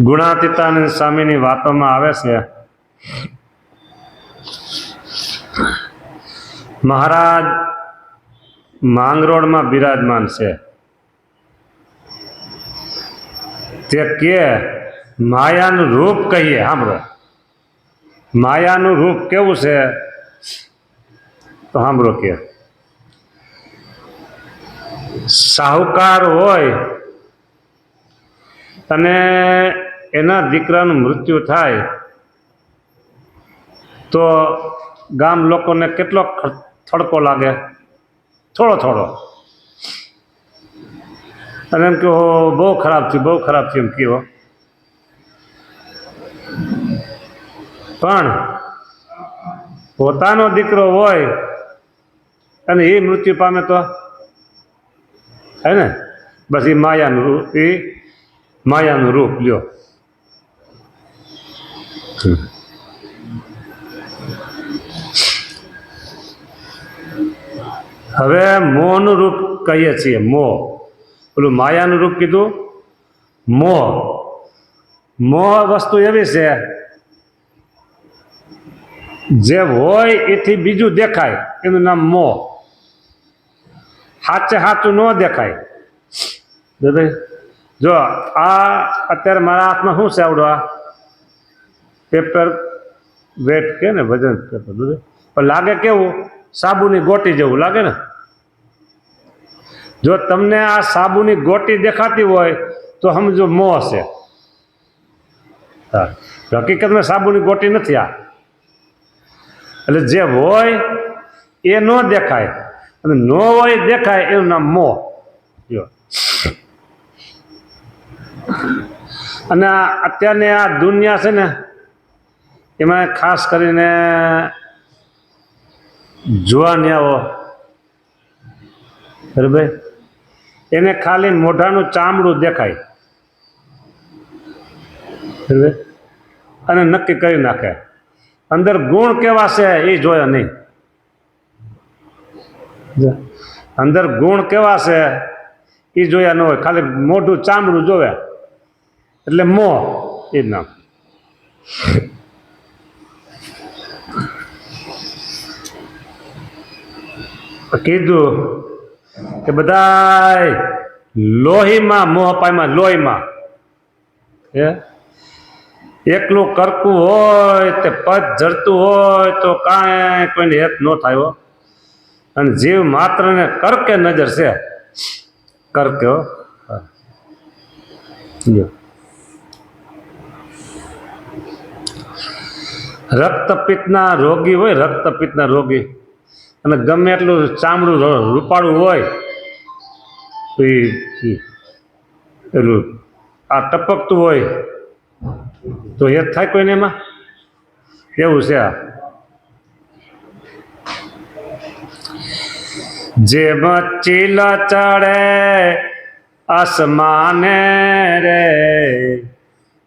ગુણાતીતાનંદ સ્વામીની વાતોમાં આવે છે, મહારાજ માંગરોળમાં બિરાજમાન છે. તે કે માયાનું રૂપ કહીએ. સાંભળો, માયાનું રૂપ કેવું છે તો સાંભળો. કે સાહુકાર હોય અને એના દીકરાનું મૃત્યુ થાય તો ગામ લોકોને કેટલો થડકો લાગે? થોડો થોડો. અને એમ કહો બહુ ખરાબ થયું, બહુ ખરાબ થયું એમ કહો. પણ પોતાનો દીકરો હોય અને એ મૃત્યુ પામે તો હે ને, બસ એ માયાનું રૂપ લ્યો. હવે મોહનું રૂપ કહીએ છીએ. મોહ, પેલું માયાનું રૂપ કીધું મોહ. મોહ વસ્તુ એવી છે જે હોય એથી બીજું દેખાય, એનું નામ મોહ. સાચે સાચું ન દેખાય. જો આ અત્યારે મારા હાથમાં શું છે? આવડો આ પેપર વેટ કે ને, વજન પેપર. પણ લાગે કેવું? સાબુની ગોટી જેવું લાગે ને. જો તમને આ સાબુની ગોટી દેખાતી હોય તો સમજો મોહ છે. હા, હકીકતમાં સાબુની ગોટી નથી આ. એટલે જે હોય એ ન દેખાય અને ન હોય દેખાય, એનું નામ મોહ. જો અને અત્યારની આ દુનિયા છે ને, એમાં ખાસ કરીને જુવાનિયાઓ, બરાબર, એને ખાલી મોઢાનું ચામડું દેખાય, બરાબર, અને નક્કી કરી નાખે. અંદર ગુણ કેવા છે એ જોયા નહીં. અંદર ગુણ કેવા છે એ જોયા ન હોય, ખાલી મોઢું ચામડું જોવે. એટલે મોહ એ નામ. કીધું કે બધા લોહીમાં મોહ પામ્યા. લોહીમાં એકલું કરકું હોય તે પદ જડતું હોય તો કાંઈ કોઈને હેત ન થાય. અને જીવ માત્ર ને કરકે નજર છે. કરકે રક્તપિત્તના રોગી હોય, રક્તપિત્તના રોગી, અને ગમે એટલું ચામડું રૂપાળું હોય તો પેલું આ ટપકતું હોય તો એ થાય કોઈને એમાં? એવું છે. જેમ ચીલ ચડે આસમાને રે,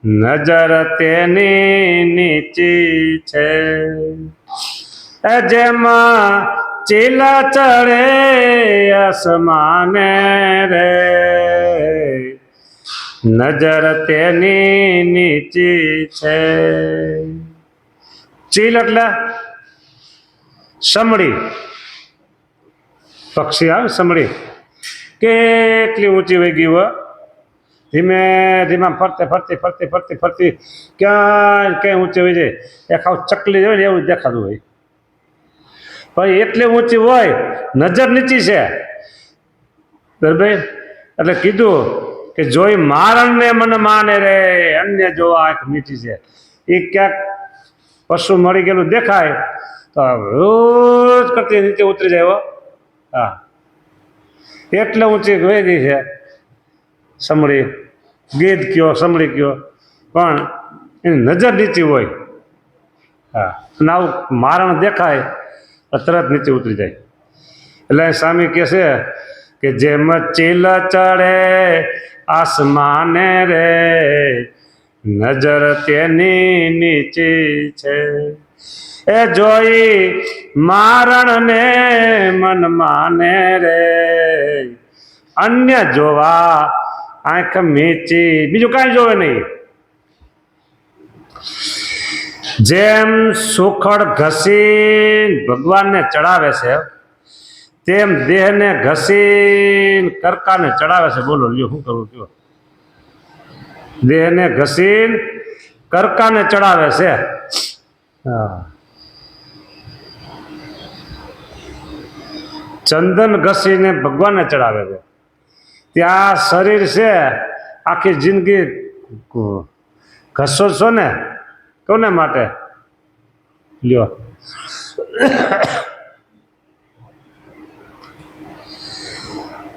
નજર તેની નીચી છે. જેમ ચીલ ચડે આસમાને રે, નજર તેની નીચી છે. ચીલ એટલે સમડી, પક્ષી આવે સમડી, કેટલી ઊંચી વહી ગઈ હોય, ધીમે ધીમે ફરતે ફરતી ફરતી ફરતી ફરતી ક્યાંય ઊંચી હોય જાય. એક આવ ચકલી હોય ને એવું દેખાતું હોય. પણ એટલી ઊંચી હોય, નજર નીચી છે. બરાબર. એટલે કીધું કે જોઈ મારણને મન માને રે, અન્ય જોવા આંખ મીઠી છે. એ ક્યાંક પશુ મળી ગયેલું દેખાય તો રોજ કરતી નીચે ઉતરી જાય. હા, એટલે ઊંચી વહી ગઈ છે સમડી. ગીધ કયો, સમડી કયો, પણ એની નજર નીચી હોય. હા, અને આવું મારણ દેખાય તરત નીચે ઉતરી જાય. એટલે સ્વામી કહે છે કે જેમ ચીલ ચડે આસમાને રે, નજર તેની નીચી છે. એ જોઈ મારણ ને મન માને રે, અન્ય જોવા આંખ મીચી. બીજું કાંઈ જોવે નહીં. જેમ સુખડ ઘસી ભગવાનને ચડાવે છે તેમ દેહને ઘસીને કરકાને ચડાવે છે. બોલો લ્યો શું કરવું કયો? દેહને ઘસીને કરકાને ચડાવે છે. હા, ચંદન ઘસીને ભગવાનને ચડાવે છે. ત્યાં શરીર છે આખી જિંદગી ઘસો છો ને કોને માટે લ્યો?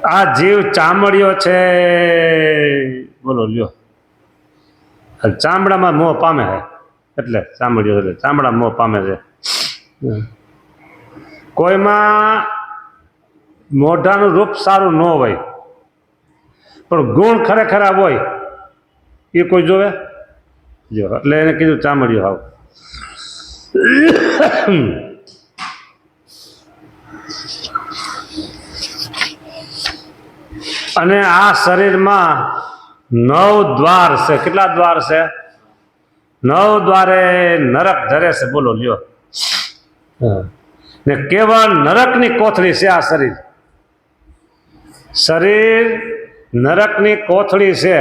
આ જીવ ચામડિયો છે. બોલો લ્યો, ચામડામાં મોહ પામે છે એટલે ચામડિયો એટલે ચામડા મોહ પામે છે. કોઈમાં મોઢાનું રૂપ સારું ન હોય પણ ગુણ ખરેખર હોય એ કોઈ જોવે જો, એટલે એને કીધું ચામડિયો હાવ. અને આ શરીરમાં 9 દ્વાર છે. કેટલા દ્વાર છે? 9 દ્વારે નરક ધરે છે. બોલો લ્યો, ને કેવળ નરકની કોથળી છે આ શરીર. શરીર નરકની કોથળી છે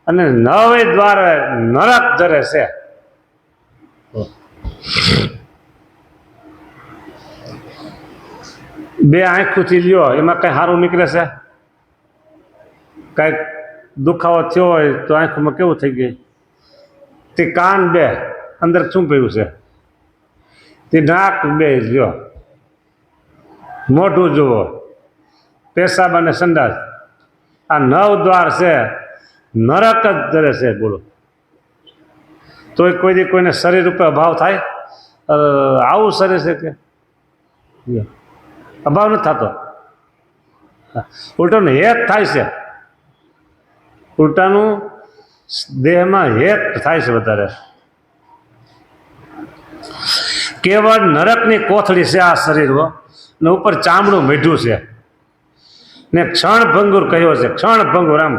અને 9 દ્વારે નરક ધરે છે. બે આંખોથી લ્યો એમાં કઈ સારું નીકળે છે? કઈક દુખાવો થયો હોય તો આંખોમાં કેવું થઈ ગયું? તે કાન બે અંદર શું પડ્યું છે? તે નાક બે લ્યો, મોઢું જુઓ, પેશાબ અને સંડાસ, આ 9 દ્વાર છે. નરક જ ધરે છે. બોલો, તોય કોઈ દી કોઈને શરીર ઉપર અભાવ થાય? આવું શરીર છે કે અભાવ નથી થતો, ઉલટાનું હેત થાય છે. ઉલટાનું દેહમાં હેત થાય છે વધારે. કેવળ નરકની કોથળી છે આ શરીર ને ઉપર ચામડું મીઠું છે ને ક્ષણભંગુર કહ્યો છે. ક્ષણભંગુર આમ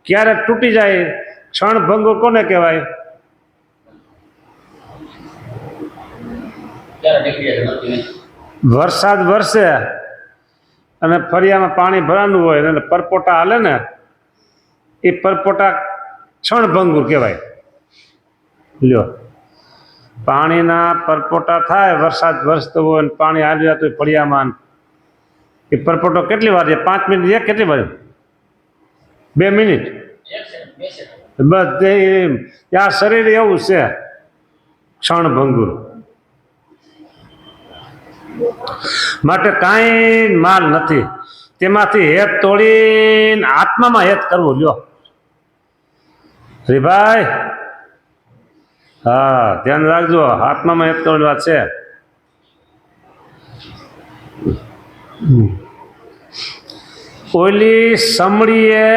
ક્યારે તૂટી જાય. ક્ષણભંગુર કોને કહેવાય? વરસાદ વરસે અને ફળિયામાં પાણી ભરાનું હોય અને પરપોટા હાલે ને એ પરપોટા ક્ષણભંગુર કહેવાય. લ્યો, પાણીના પરપોટા થાય, વરસાદ વરસતો હોય અને પાણી હાલી જતું હોય ફળિયામાં, એ પરપોટો કેટલી વાર છે? 5 મિનિટ એક કેટલી વાર? 2 મિનિટ બધે. આ શરીર એવું છે ક્ષણભંગુર. માટે કાંઈ માલ નથી. તેમાંથી હેત તોડીને આત્મામાં હેત કરવું. લ્યો શ્રીભાઈ, હા ધ્યાન રાખજો, આત્મામાં હેત તોડવા છે. ઓલી સમડીએ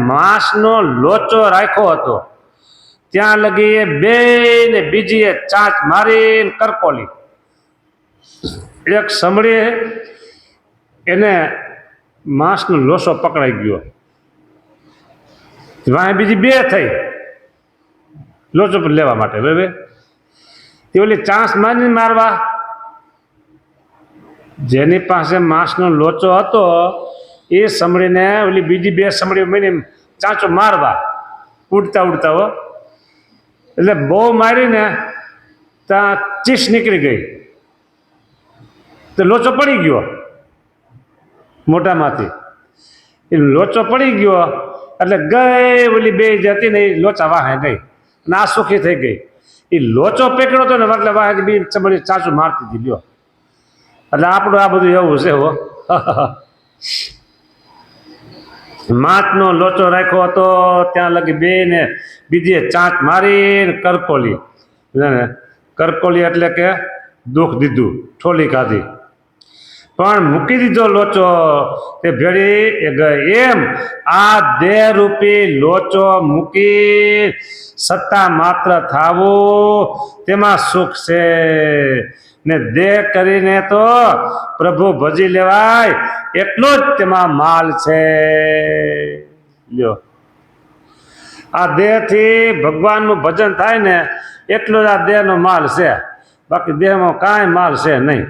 માંસનો લોચો રાખ્યો હતો ત્યાં લગી એ બે ને બીજીએ ચાંચ મારીને કરકોલી. એક સમડીએ એને માંસનો લોચો પકડાઈ ગયો, વાંહે બીજી બે થઈ લોચો પર લેવા માટે. બરાબર, તે ઓલી ચાંચ મારીને મારવા, જેની પાસે માંસનો લોચો હતો એ સમડીને ઓલી બીજી બે સમડીઓ મળીને ચાંચો મારવા ઉડતા ઉડતા હો. એટલે બહુ મારીને ત્યાં ચીસ નીકળી ગઈ તો લોચો પડી ગયો મોઢામાંથી. એ લોચો પડી ગયો એટલે ગઈ ઓલી બે જે હતી ને એ લોચા વાહે ગઈ અને આ સુખી થઈ ગઈ. એ લોચો પકડ્યો હતો ને એટલે વાહે બી સમડી ચાંચું મારતી હતી. લ્યો, એટલે આપણું આ બધું એવું છે હો. માંસનો લોચો રાખ્યો હતો ત્યાં લગી બે ને બીજી ચાંચ મારીને કરકોલી. કરકોલી એટલે કે દુઃખ દીધું, ઠોલી કાઢી, પણ મૂકી દીધો લોચો તે ભેળી એ ગઈ. એમ આ દેહરૂપી લોચો મૂકી સત્તા માત્ર થાવું તેમાં સુખ છે ને દેહ કરીને તો પ્રભુ ભજી લેવાય એટલો જ તેમાં માલ છે. લ્યો, આ દેહથી ભગવાનનું ભજન થાય ને એટલો જ આ દેહનો માલ છે, બાકી દેહમાં કાંઈ માલ છે નહીં.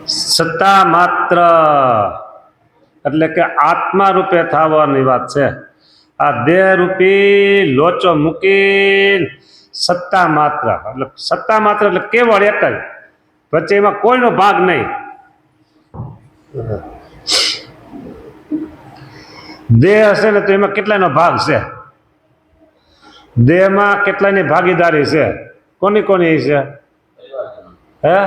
સત્તા માત્ર એટલે કે આત્મા રૂપે થવાની વાત છે. આ દેહ રૂપી લોચો મૂકી સત્તા માત્ર એટલે સત્તા માત્ર એટલે કેવળ એક જ, વચ્ચે એમાં કોઈનો ભાગ નહીં. દેહ હશે ને તો એમાં કેટલાનો ભાગ છે? દેહમાં કેટલાની ભાગીદારી છે? કોની કોની છે? હે?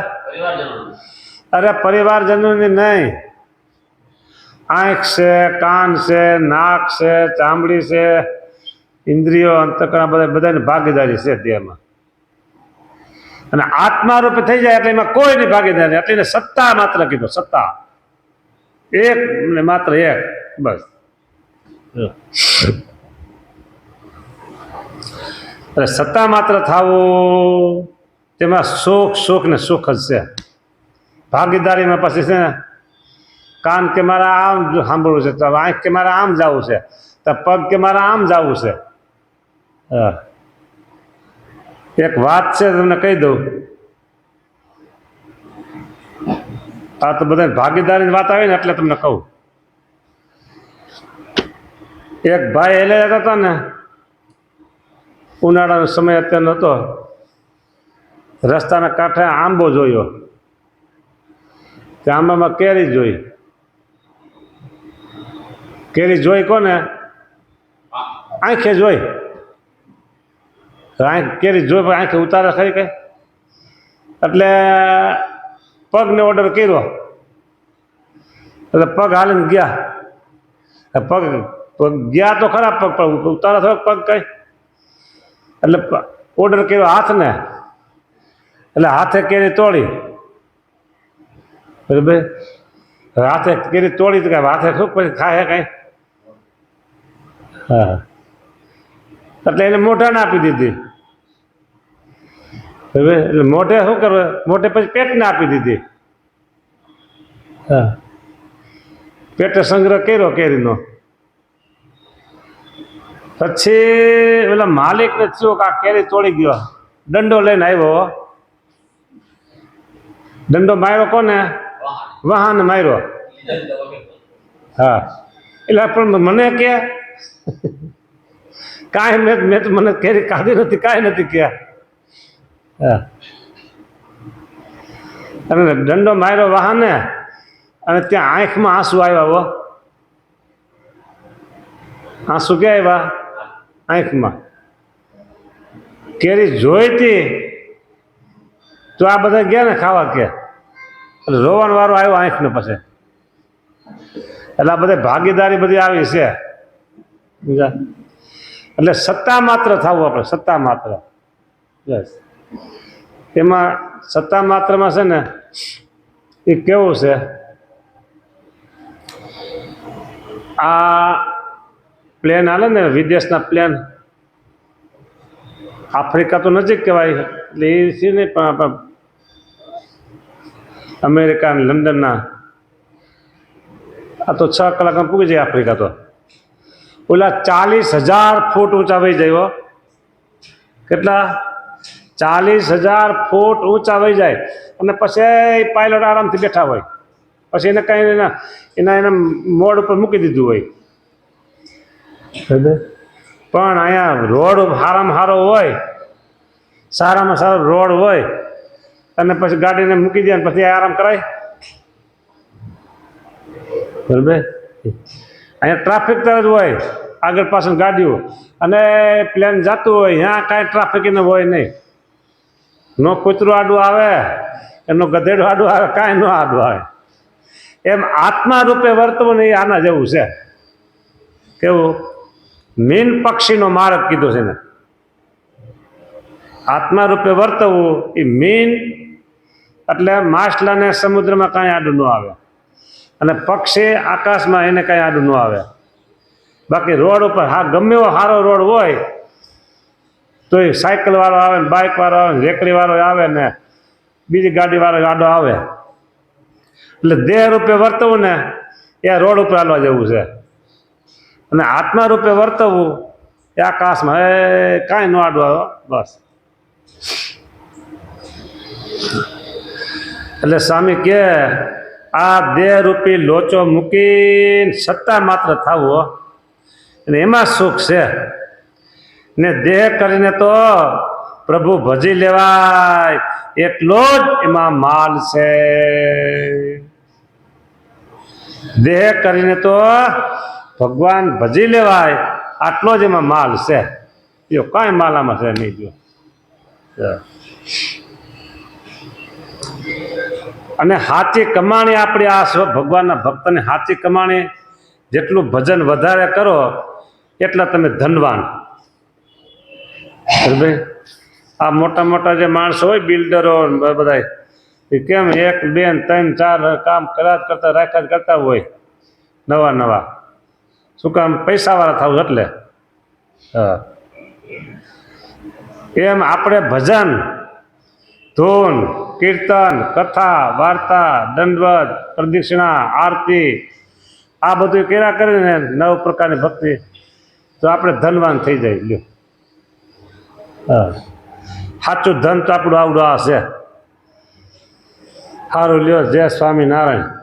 અરે પરિવારજનોની નહીં. આંખ છે, કાન છે, નાક છે, ચામડી છે, ઇન્દ્રિયો, અંતકરણ, બધાની ભાગીદારી છે દેહમાં. અને આત્મા રૂપે થઈ જાય એટલે એમાં કોઈની ભાગીદારી, એટલે એને સત્તા માત્ર કીધો. સત્તા એક ને માત્ર એક, બસ. એટલે સત્તા માત્ર થવું તેમાં સુખ ને સુખ જ છે. ભાગીદારીમાં પછી છે ને કાન કે મારા આમ સાંભળવું છે, તો આંખ કે મારા આમ જવું છે, તો પગ કે મારા આમ જવું છે. એક વાત છે તમને કહી દઉં, આ તો બધા ભાગીદારીની વાત આવી ને એટલે તમને કહું. એક ભાઈ હેલે જતા હતા ને, ઉનાળાનો સમય અત્યારનો હતો, રસ્તાના કાંઠે આંબો જોયો, તે આંબામાં કેરી જોઈ. કેરી જોઈ કોને? આંખે જોઈ. કેરી જોઈ આંખે ઉતારે ખરી કઈ, એટલે પગને ઓર્ડર કર્યો, એટલે પગ હાલીને ગયા. પગ ગયા તો ખરા, પગ પણ ઉતારા થોડોક પગ કઈ, એટલે ઓર્ડર કર્યો હાથને, એટલે હાથે કેરી તોડી. બરાબર, હાથે કેરી તોડી તો હાથે શું પછી ખાય કઈ? હા, એટલે એને મોઢાને આપી દીધી. બરાબર, એટલે મોઢે શું કરે? મોઢે પછી પેટને આપી દીધી. હા, પેટે સંગ્રહ કર્યો કેરીનો. પછી પેલા માલિકને થયું કે આ કેરી તોડી ગયો, દંડો લઈને આવ્યો. દંડો માર્યો કોને? વાહન માર્યો. હા, એટલે પણ મને કે કાંઈ મેં તો મને કેરી ખાધી નથી, કાંઈ નથી કે. હા, અને દંડો માર્યો વાહને, અને ત્યાં આંખમાં આંસુ આવ્યા. હો, આંસુ ક્યાં આવ્યા? આંખમાં. કેરી જોઈતી તો આ બધા ગયા ને ખાવા કે, એટલે રોવાનો વારો આવ્યો આંખને પછી. એટલે આ બધા ભાગીદારી બધી આવી છે. એટલે સત્તા માત્ર થવું આપણે, સત્તા માત્ર. બસ એમાં સત્તા માત્રમાં છે ને એ કેવું છે, આ પ્લેન હાલે ને વિદેશના પ્લેન, આફ્રિકા તો નજીક કહેવાય, એટલે એ છે નહીં, પણ અમેરિકા અને લંડનના આ તો 6 કલાકમાં પૂગી જાય આફ્રિકા. તો ઓલા 40,000 ફૂટ ઊંચા વહી જાય. કેટલા? 40,000 ફૂટ ઊંચા વહી જાય. અને પછી પાયલોટ આરામથી બેઠા હોય, પછી એને કંઈ એના મોડ ઉપર મૂકી દીધું હોય. પણ અહીંયા રોડ સારામાં સારો હોય, સારામાં સારો રોડ હોય, અને પછી ગાડીને મૂકી દે પછી આરામ કરાય? બરાબર, અહીંયા ટ્રાફિક તરત હોય, આગળ પાછળ ગાડીઓ, અને પ્લેન જતું હોય, ત્યાં કાંઈ ટ્રાફિક એને હોય નહીં. નો કૂતરું આડું આવે, એનો ગધેડું આડું આવે, કાંઈ ન આડું આવે. એમ આત્મા રૂપે વર્તવું ને એ આના જેવું છે. કેવું? મીન પક્ષીનો માર્ગ કીધો છે ને. આત્મા રૂપે વર્તવું એ મીન એટલે માછલાને સમુદ્રમાં કાંઈ આડું ન આવે, અને પક્ષી આકાશમાં એને કાંઈ આડું ન આવે. બાકી રોડ ઉપર હા ગમે એવો સારો રોડ હોય તો એ સાયકલ વાળો આવે ને, બાઇક વાળો આવે ને, રેકડી વાળો આવે ને, બીજી ગાડીવાળો ગાડો આવે એટલે દેહ રૂપે વર્તવું ને એ રોડ ઉપર હાલવા જેવું છે, અને આત્મા રૂપે વર્તવું એ આકાશમાં એ કાંઈ ન આડું આવે બસ. એટલે સ્વામી કે આ દેહ રૂપી લોચો મૂકીને સત્તા માત્ર થવું અને એમાં સુખ છે ને દેહ કરીને તો પ્રભુ ભજી લેવાય એટલો જ એમાં માલ છે. દેહ કરીને તો ભગવાન ભજી લેવાય આટલો જ એમાં માલ છે, જો કાંઈ માલ આમાં છે નહીં. જો અને સાચી કમાણી આપણી આ ભગવાનના ભક્તની સાચી કમાણી જેટલું ભજન વધારે કરો એટલા તમે ધનવાન. ભાઈ આ મોટા મોટા જે માણસો હોય બિલ્ડરો બધા એ કેમ 1 2 3 4 કામ કર્યા કરતા રાખ્યા જ કરતા હોય નવા નવા, શું કામ? પૈસાવાળા થવું એટલે. હા, એમ આપણે ભજન, ધૂન, કીર્તન, કથા, વાર્તા, દંડવત, પ્રદક્ષિણા, આરતી આ બધું કર્યા કરીને 9 પ્રકારની ભક્તિ તો આપણે ધનવાન થઈ જાય. લ્યો, હા, સાચું ધન તો આપણું આવડું આ છે. સારું, લ્યો, જય સ્વામિનારાયણ.